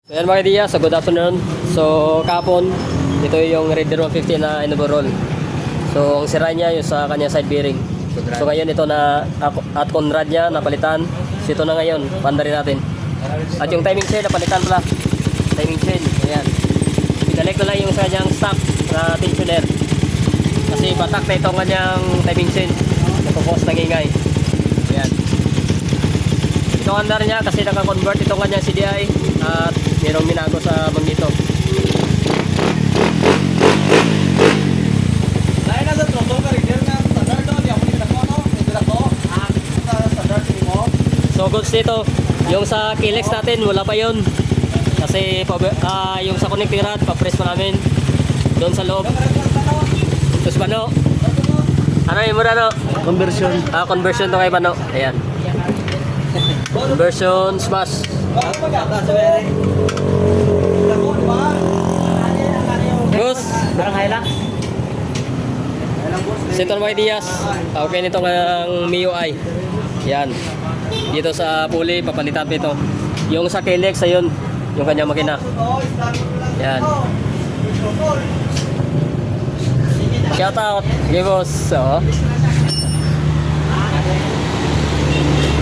So yan mga Diaz, so good afternoon. So kapon, ito yung Raider 150 na overall. So ang sira niya yung sa kanya side bearing. So ngayon ito na at Conrad niya napalitan. So ito na ngayon, panda rin natin. At yung timing chain napalitan pala. Timing chain, ayan. Pinalik ko lang yung sa kanyang stock na tensioner. Kasi patak na itong kanyang timing chain. Nagpo-cause ng ingay. Ayan. Ito ang andar niya kasi naka-convert itong kanyang CDI at mayroong minago sa magneto. Dahil na sa throttle ka rin na standard no, di ako nagdako no, nagdako sa standard mo. So goods dito, yung sa Kilex natin wala pa yun. Kasi yung sa connecting rod, pa-press pa namin doon sa loob. Tapos Bano, ano yung mura no? Conversion. Conversion to kay Bano. Ayan. Conversion smash. Boss, Parang Hilux. Seton mga Diaz. Okay nito ng MIUI. Yan. Dito sa pulley, papalitan pa ito. Yung sa Kilex, ayun. Yung kanyang makina. Yan. Shout out. Okay boss. So,